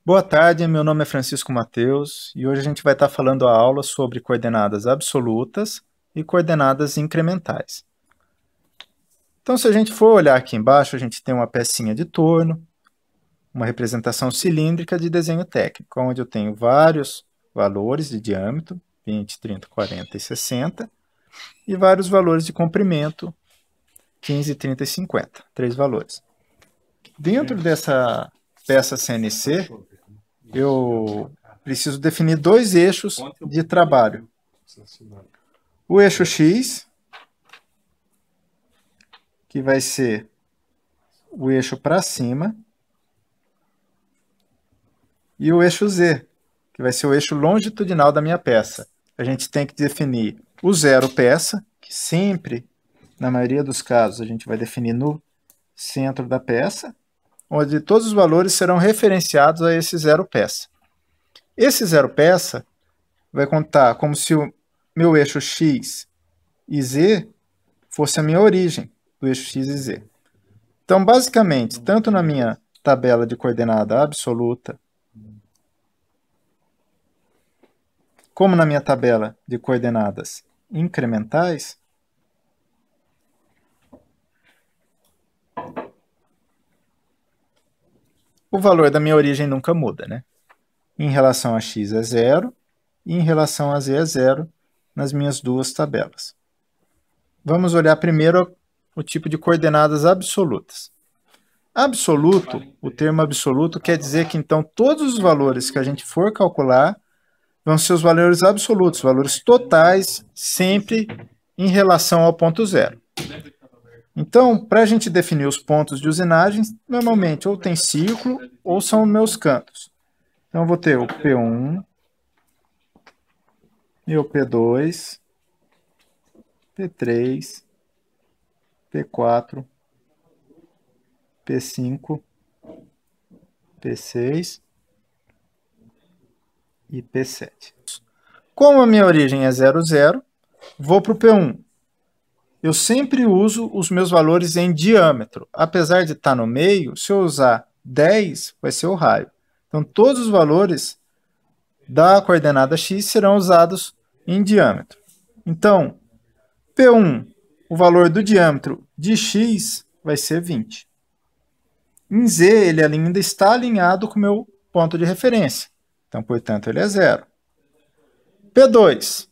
Boa tarde, meu nome é Francisco Mateus e hoje a gente vai estar falando a aula sobre coordenadas absolutas e coordenadas incrementais. Então, se a gente for olhar aqui embaixo, a gente tem uma pecinha de torno, uma representação cilíndrica de desenho técnico, onde eu tenho vários valores de diâmetro, 20, 30, 40 e 60, e vários valores de comprimento, 15, 30 e 50, três valores. Dentro dessa peça CNC, eu preciso definir dois eixos de trabalho. O eixo X, que vai ser o eixo para cima, e o eixo Z, que vai ser o eixo longitudinal da minha peça. A gente tem que definir o zero peça, que sempre, na maioria dos casos, a gente vai definir no centro da peça, onde todos os valores serão referenciados a esse zero peça. Esse zero peça vai contar como se o meu eixo X e Z fosse a minha origem do eixo X e Z. Então, basicamente, tanto na minha tabela de coordenada absoluta, como na minha tabela de coordenadas incrementais, o valor da minha origem nunca muda, né? Em relação a x é 0 e em relação a z é 0 nas minhas duas tabelas. Vamos olhar primeiro o tipo de coordenadas absolutas. Absoluto, o termo absoluto quer dizer que então todos os valores que a gente for calcular vão ser os valores absolutos, valores totais, sempre em relação ao ponto zero. Então, para a gente definir os pontos de usinagem, normalmente ou tem círculo ou são meus cantos. Então, eu vou ter o P1, e o P2, P3, P4, P5, P6 e P7. Como a minha origem é 0, 0, vou para o P1. Eu sempre uso os meus valores em diâmetro. Apesar de estar no meio, se eu usar 10, vai ser o raio. Então, todos os valores da coordenada x serão usados em diâmetro. Então, P1, o valor do diâmetro de x vai ser 20. Em z, ele ainda está alinhado com o meu ponto de referência. Então, portanto, ele é 0. P2,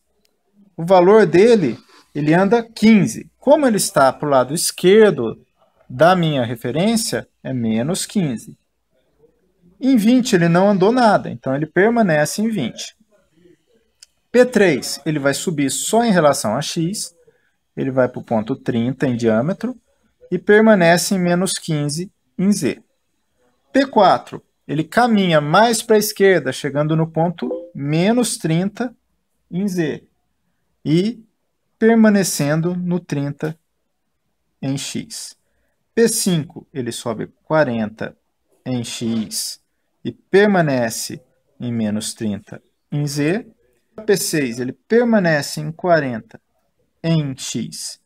o valor dele, ele anda 15. Como ele está para o lado esquerdo da minha referência, é menos 15. Em 20 ele não andou nada, então ele permanece em 20. P3, ele vai subir só em relação a x, ele vai para o ponto 30 em diâmetro e permanece em menos 15 em z. P4, ele caminha mais para a esquerda, chegando no ponto menos 30 em z e permanecendo no 30 em x. P5, ele sobe 40 em x e permanece em menos 30 em z. P6, ele permanece em 40 em x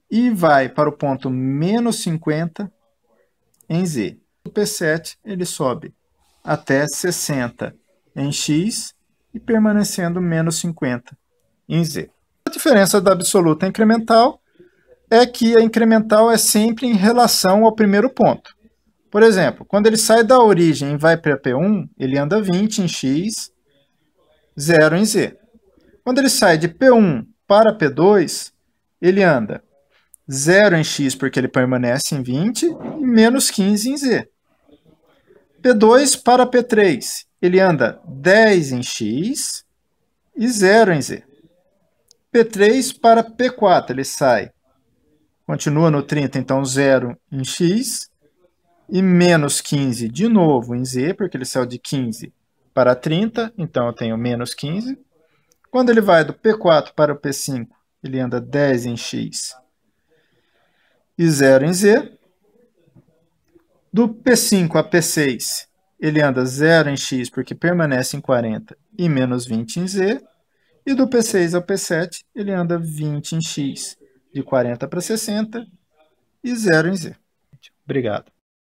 e vai para o ponto menos 50 em z. O P7, ele sobe até 60 em x e permanecendo menos 50 em z. A diferença da absoluta incremental é que a incremental é sempre em relação ao primeiro ponto. Por exemplo, quando ele sai da origem e vai para P1, ele anda 20 em x, 0 em z. Quando ele sai de P1 para P2, ele anda 0 em x porque ele permanece em 20 e menos 15 em z. P2 para P3, ele anda 10 em x e 0 em z. P3 para P4, ele sai, continua no 30, então 0 em x e menos 15 de novo em z, porque ele saiu de 15 para 30, então eu tenho menos 15. Quando ele vai do P4 para o P5, ele anda 10 em x e 0 em z. Do P5 a P6, ele anda 0 em x porque permanece em 40 e menos 20 em z. E do P6 ao P7, ele anda 20 em x, de 40 para 60 e 0 em z. Obrigado.